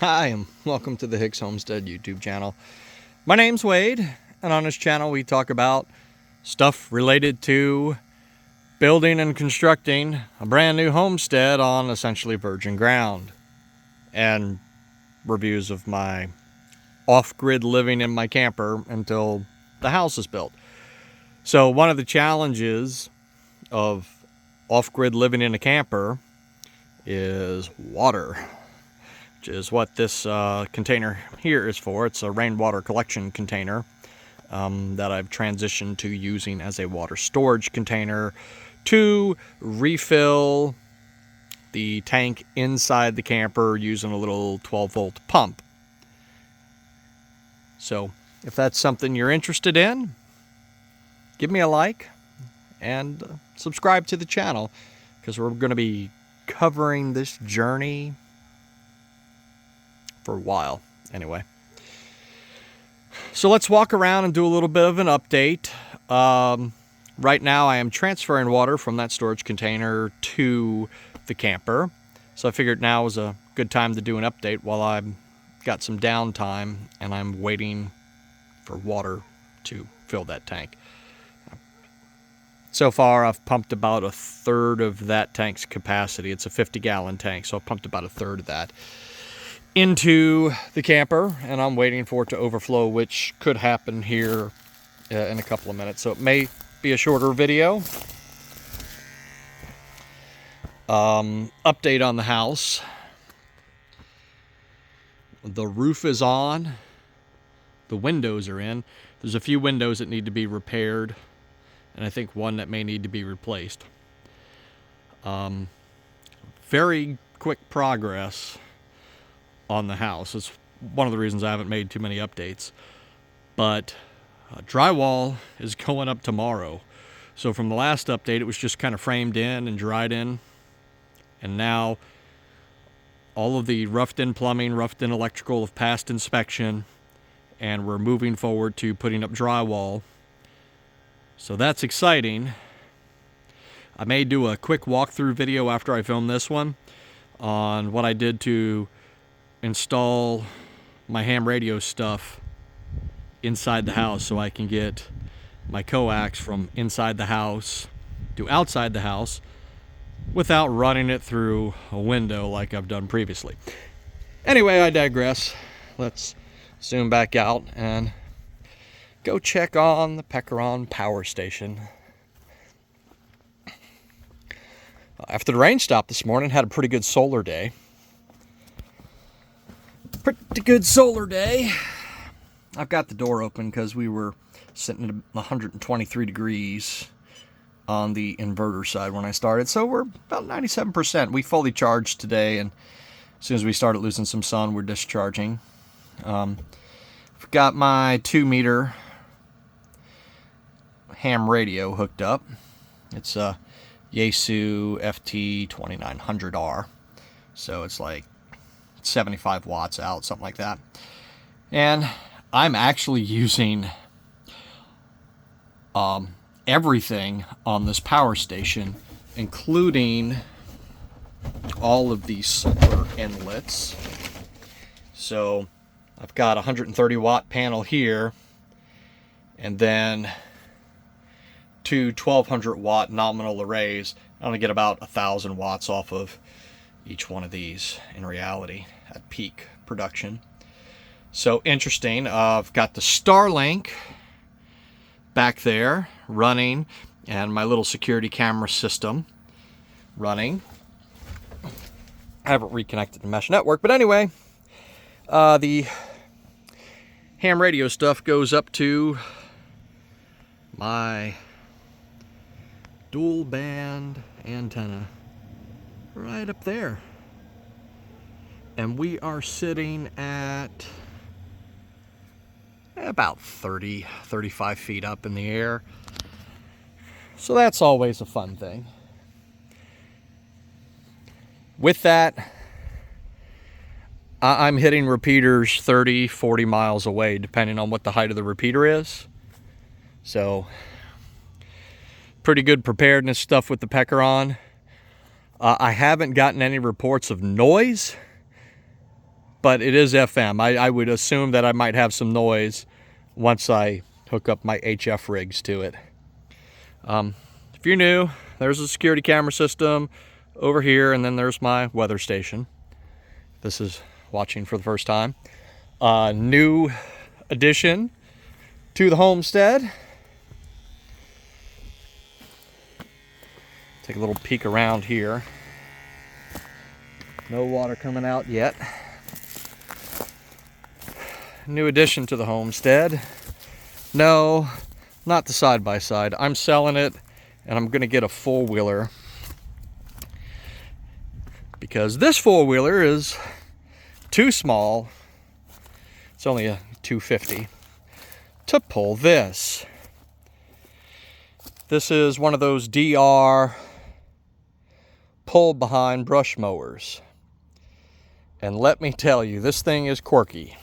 Hi, and welcome to the Hicks Homestead YouTube channel. My name's Wade, and on this channel we talk about stuff related to building and constructing a brand new homestead on essentially virgin ground, and reviews of my off-grid living in my camper until the house is built. So one of the challenges of off-grid living in a camper is water, which is what this container here is for. It's a rainwater collection container that I've transitioned to using as a water storage container to refill the tank inside the camper using a little 12-volt pump. So if that's something you're interested in, give me a like and subscribe to the channel, because we're going to be covering this journey for a while anyway. So let's walk around and do a little bit of an update. Right now I am transferring water from that storage container to the camper, so I figured now was a good time to do an update while I've got some downtime and I'm waiting for water to fill that tank. So far I've pumped about a third of that tank's capacity. It's a 50-gallon tank, so I've pumped about a third of that into the camper, and I'm waiting for it to overflow, which could happen here in a couple of minutes. So it may be a shorter video. Update on the house. The roof is on. The windows are in. There's a few windows that need to be repaired, and I think one that may need to be replaced. Very quick progress on the house. It's one of the reasons I haven't made too many updates. But drywall is going up tomorrow. So from the last update, it was just kind of framed in and dried in. And now all of the roughed-in plumbing, roughed-in electrical have passed inspection, and we're moving forward to putting up drywall. So that's exciting. I may do a quick walkthrough video after I film this one on what I did to install my ham radio stuff inside the house, so I can get my coax from inside the house to outside the house without running it through a window like I've done previously. Anyway, I digress. Let's zoom back out and go check on the Pecaron power station. After the rain stopped this morning, had a pretty good solar day. I've got the door open because we were sitting at 123 degrees on the inverter side when I started, so we're about 97%. We fully charged today, and as soon as we started losing some sun, we're discharging. I've got my 2-meter ham radio hooked up. It's a Yaesu FT2900R, so it's like 75 watts out, something like that. And I'm actually using everything on this power station, including all of these solar inlets. So I've got a 130 watt panel here, and then two 1200 watt nominal arrays. I'm gonna get about 1,000 watts off of each one of these in reality at peak production. So interesting. I've got the Starlink back there running, and my little security camera system running. I haven't reconnected the mesh network, but anyway, the ham radio stuff goes up to my dual band antenna right up there. And we are sitting at about 35 feet up in the air. So that's always a fun thing. With that, I'm hitting repeaters 30, 40 miles away, depending on what the height of the repeater is. So pretty good preparedness stuff with the Pecaron. I haven't gotten any reports of noise, but it is FM. I would assume that I might have some noise once I hook up my HF rigs to it. If you're new, there's a security camera system over here, and then there's my weather station. This is watching for the first time. New addition to the homestead. Take a little peek around here. No water coming out yet. New addition to the homestead. No, not the side-by-side. I'm selling it, and I'm gonna get a four-wheeler because this four-wheeler is too small. It's only a 250 to pull this. This is one of those DR pull behind brush mowers. And let me tell you, this thing is quirky.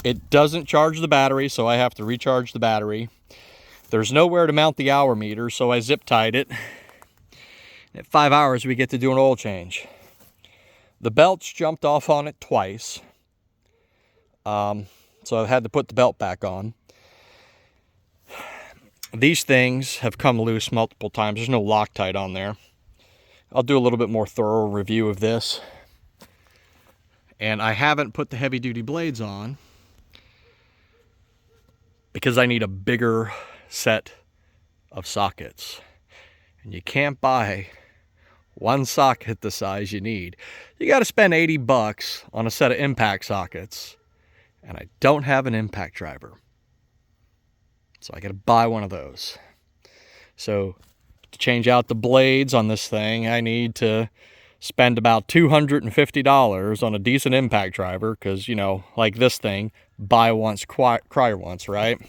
It doesn't charge the battery, so I have to recharge the battery. There's nowhere to mount the hour meter, so I zip tied it. At 5 hours, we get to do an oil change. The belts jumped off on it twice. So I've had to put the belt back on. These things have come loose multiple times. There's no Loctite on there. I'll do a little bit more thorough review of this. And I haven't put the heavy-duty blades on because I need a bigger set of sockets. And you can't buy one socket the size you need. You got to spend 80 bucks on a set of impact sockets. And I don't have an impact driver. So I got to buy one of those. So to change out the blades on this thing, I need to spend about $250 on a decent impact driver because, you know, like this thing, buy once, cry once, right?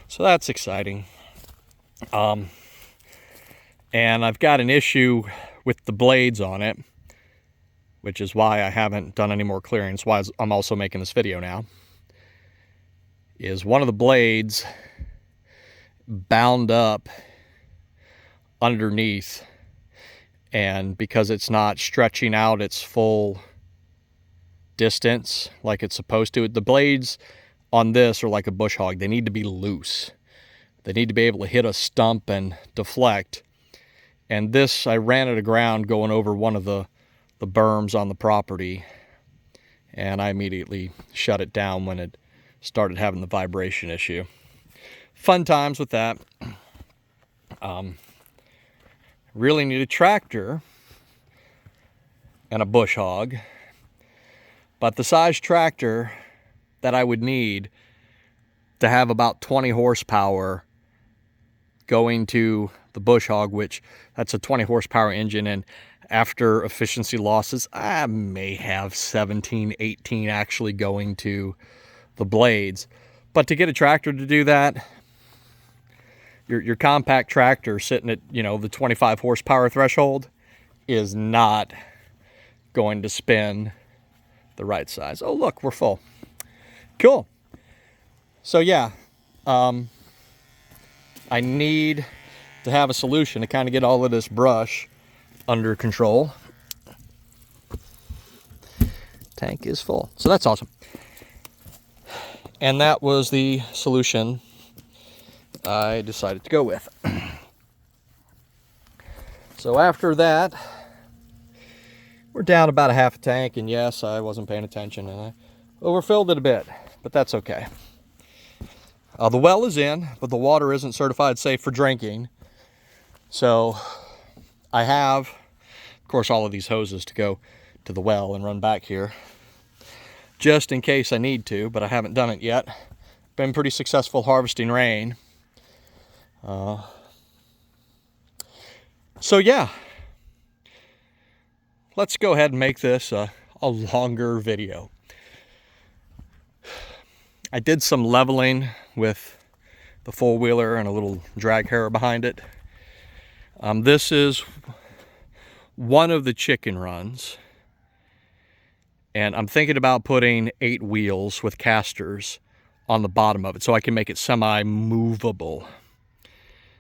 So that's exciting. And I've got an issue with the blades on it, which is why I haven't done any more clearing. It's why I'm also making this video now. Is one of the blades bound up underneath, and because it's not stretching out its full distance like it's supposed to, the blades on this are like a bush hog. They need to be loose. They need to be able to hit a stump and deflect. And this, I ran it aground going over one of the berms on the property, and I immediately shut it down when it started having the vibration issue. Fun times with that. Really need a tractor and a bush hog, but the size tractor that I would need to have about 20 horsepower going to the bush hog, which that's a 20 horsepower engine, and after efficiency losses, I may have 17, 18 actually going to the blades. But to get a tractor to do that, your compact tractor sitting at, you know, the 25 horsepower threshold is not going to spin the right size. Oh, look, we're full. Cool. So yeah, I need to have a solution to kind of get all of this brush under control. Tank is full. So that's awesome. And that was the solution I decided to go with. So after that, we're down about a half a tank, and yes, I wasn't paying attention and I overfilled it a bit, but that's okay. The well is in, but the water isn't certified safe for drinking. So I have, of course, all of these hoses to go to the well and run back here, just in case I need to, but I haven't done it yet. Been pretty successful harvesting rain. So yeah, let's go ahead and make this a longer video. I did some leveling with the four-wheeler and a little drag harrow behind it. This is one of the chicken runs, and I'm thinking about putting 8 wheels with casters on the bottom of it so I can make it semi-movable.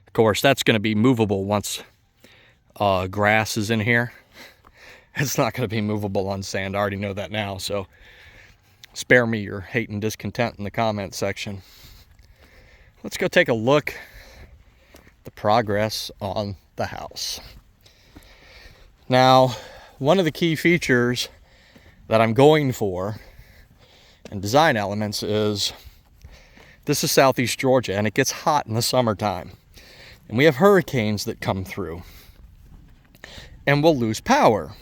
Of course, that's going to be movable once grass is in here, It's not going to be movable on sand. I already know that now, so spare me your hate and discontent in the comment section. Let's go take a look at the progress on the house. Now, one of the key features that I'm going for in design elements is this is Southeast Georgia, and it gets hot in the summertime. And we have hurricanes that come through, and we'll lose power.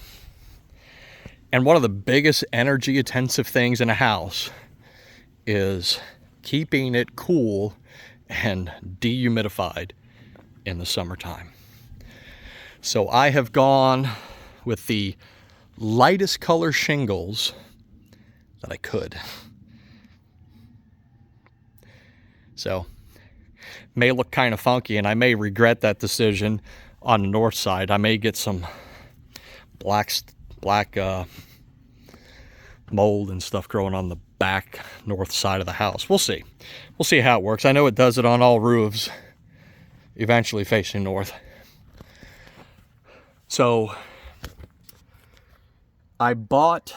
And one of the biggest energy intensive things in a house is keeping it cool and dehumidified in the summertime. So I have gone with the lightest color shingles that I could. So may look kind of funky, and I may regret that decision on the north side. I may get some black mold and stuff growing on the back north side of the house. We'll see. We'll see how it works. I know it does it on all roofs, eventually facing north. So I bought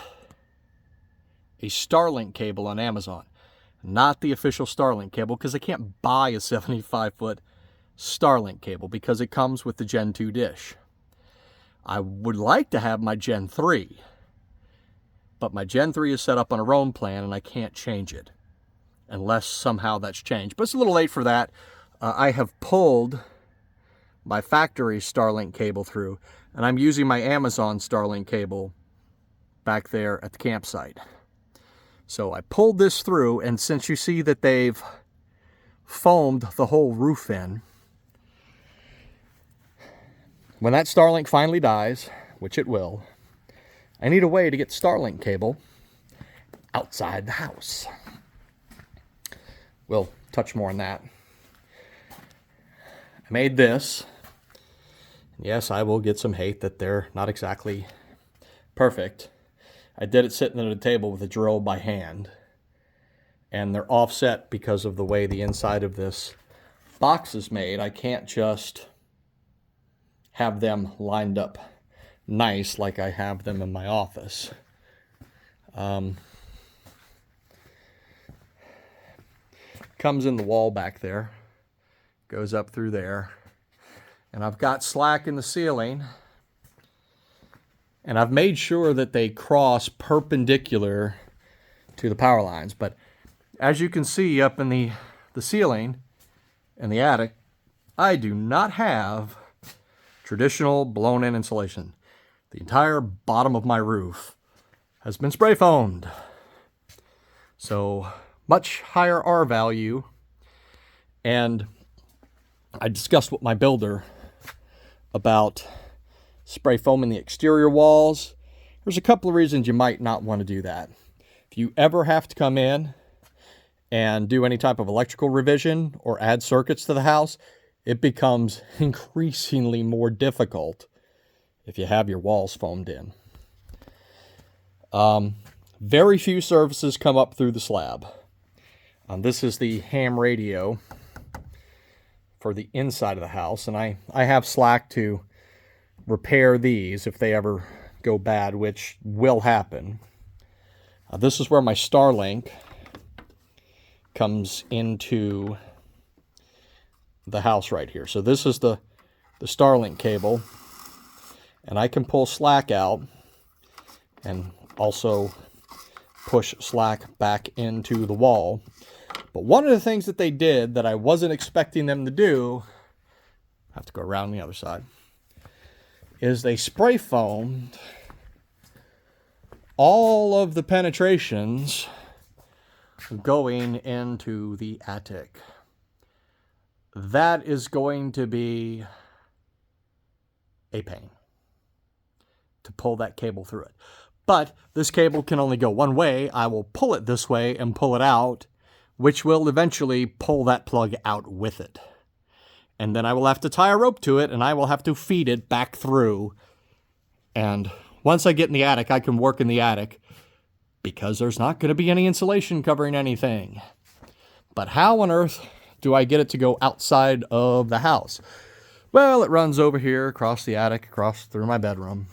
a Starlink cable on Amazon. Not the official Starlink cable, because I can't buy a 75-foot Starlink cable because it comes with the Gen 2 dish. I would like to have my Gen 3, but my Gen 3 is set up on a Roam plan and I can't change it unless somehow that's changed. But it's a little late for that. I have pulled my factory Starlink cable through, and I'm using my Amazon Starlink cable back there at the campsite. So I pulled this through, and since you see that they've foamed the whole roof in, when that Starlink finally dies, which it will, I need a way to get Starlink cable outside the house. We'll touch more on that. I made this. Yes, I will get some hate that they're not exactly perfect. I did it sitting at a table with a drill by hand, and they're offset because of the way the inside of this box is made. I can't just have them lined up nice like I have them in my office. Comes in the wall back there, goes up through there, and I've got slack in the ceiling. And I've made sure that they cross perpendicular to the power lines. But as you can see up in the ceiling in the attic, I do not have traditional blown-in insulation. The entire bottom of my roof has been spray foamed. So much higher R value. And I discussed with my builder about spray foaming the exterior walls. There's a couple of reasons you might not want to do that. If you ever have to come in and do any type of electrical revision or add circuits to the house, it becomes increasingly more difficult if you have your walls foamed in. Very few services come up through the slab. This is the ham radio for the inside of the house, and I have slack to repair these if they ever go bad, which will happen. This is where my Starlink comes into the house right here. So this is the Starlink cable, and I can pull slack out and also push slack back into the wall. But one of the things that they did that I wasn't expecting them to do, I have to go around the other side, is they spray foamed all of the penetrations going into the attic. That is going to be a pain to pull that cable through it. But this cable can only go one way. I will pull it this way and pull it out, which will eventually pull that plug out with it. And then I will have to tie a rope to it, and I will have to feed it back through. And once I get in the attic, I can work in the attic because there's not going to be any insulation covering anything. But how on earth do I get it to go outside of the house? Well, it runs over here, across the attic, across through my bedroom.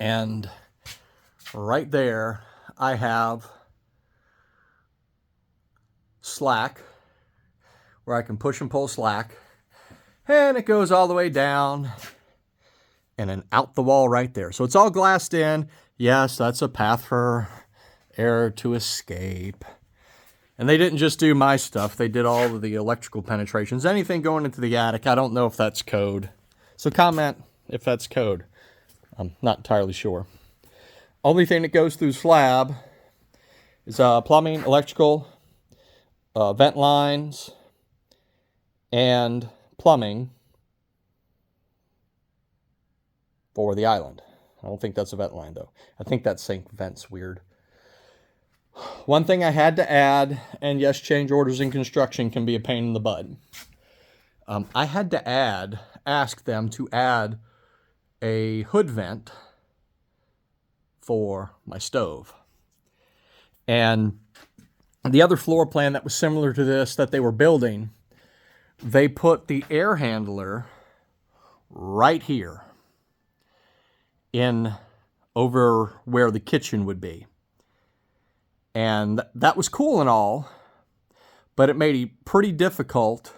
And right there, I have slack, where I can push and pull slack. And it goes all the way down and then out the wall right there. So it's all glassed in. Yes, that's a path for air to escape. And they didn't just do my stuff. They did all of the electrical penetrations. Anything going into the attic, I don't know if that's code. So comment if that's code. I'm not entirely sure. Only thing that goes through slab is plumbing, electrical, vent lines, and plumbing for the island. I don't think that's a vent line, though. I think that sink vent's weird. One thing I had to add, and yes, change orders in construction can be a pain in the butt. I had to ask them to add a hood vent for my stove. And the other floor plan that was similar to this that they were building, they put the air handler right here in over where the kitchen would be. And that was cool and all, but it made it pretty difficult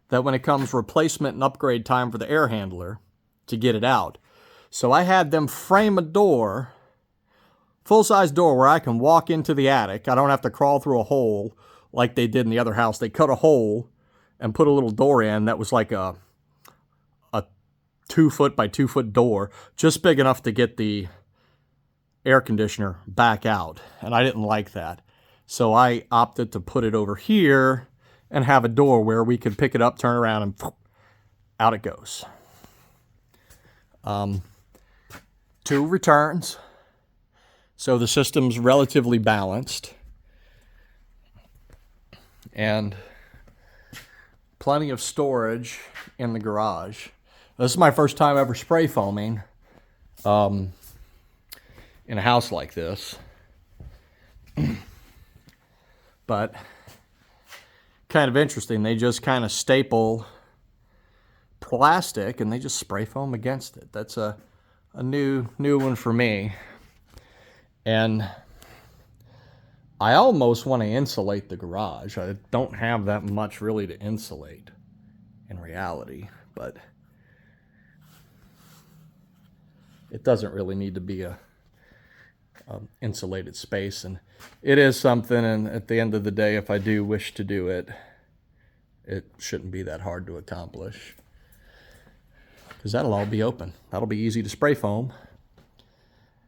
that when it comes replacement and upgrade time for the air handler to get it out. So I had them frame a door, full-size door, where I can walk into the attic. I don't have to crawl through a hole like they did in the other house. They cut a hole and put a little door in that was like a 2-foot by 2-foot door, just big enough to get the air conditioner back out, and I didn't like that. So I opted to put it over here and have a door where we could pick it up, turn around, and out it goes. 2 returns, so the system's relatively balanced, and plenty of storage in the garage. This is my first time ever spray foaming in a house like this. But kind of interesting. They just kind of staple plastic and they just spray foam against it. That's a new one for me. And I almost want to insulate the garage. I don't have that much really to insulate in reality, but it doesn't really need to be a insulated space, and it is something, and at the end of the day, if I do wish to do it, it shouldn't be that hard to accomplish, because that'll all be open. That'll be easy to spray foam,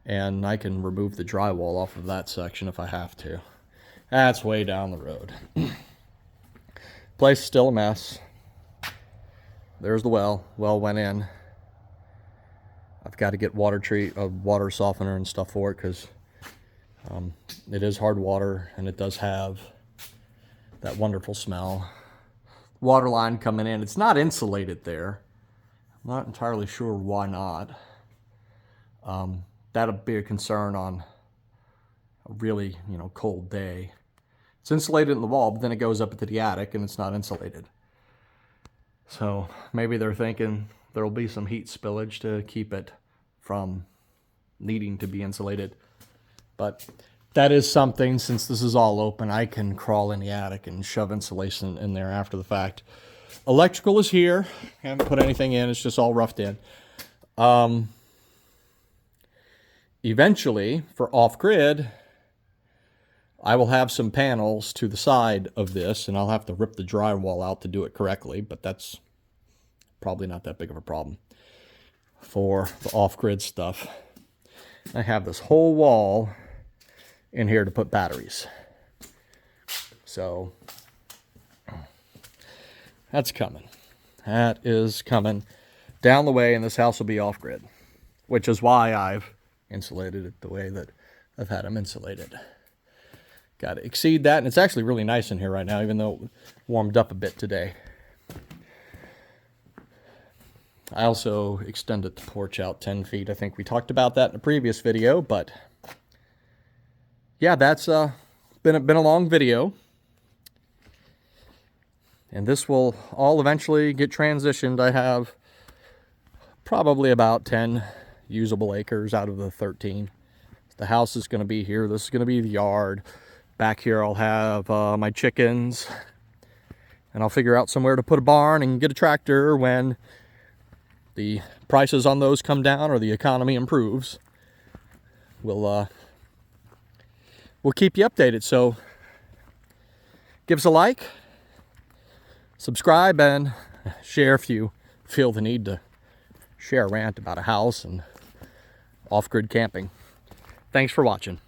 and I can remove the drywall off of that section if I have to. That's way down the road. Place is still a mess. There's the well. Well went in. I've got to get water softener and stuff for it, because it is hard water and it does have that wonderful smell. Water line coming in. It's not insulated there. I'm not entirely sure why not. That'll be a concern on a really, cold day. It's insulated in the wall, but then it goes up into the attic and it's not insulated. So maybe they're thinking there'll be some heat spillage to keep it from needing to be insulated. But that is something, since this is all open, I can crawl in the attic and shove insulation in there after the fact. Electrical is here. I haven't put anything in. It's just all roughed in. Eventually, for off-grid, I will have some panels to the side of this, and I'll have to rip the drywall out to do it correctly, but that's probably not that big of a problem for the off-grid stuff. I have this whole wall in here to put batteries. So that's coming. That is coming down the way, and this house will be off-grid, which is why I've insulated it the way that I've had them insulated. Got to exceed that, and it's actually really nice in here right now, even though it warmed up a bit today. I also extended the porch out 10 feet. I think we talked about that in a previous video, but yeah, that's been a long video. And this will all eventually get transitioned. I have probably about 10 usable acres out of the 13. The house is going to be here. This is going to be the yard. Back here I'll have my chickens. And I'll figure out somewhere to put a barn and get a tractor when the prices on those come down or the economy improves. We'll keep you updated. So give us a like, subscribe, and share if you feel the need to share a rant about a house and off-grid camping. Thanks for watching.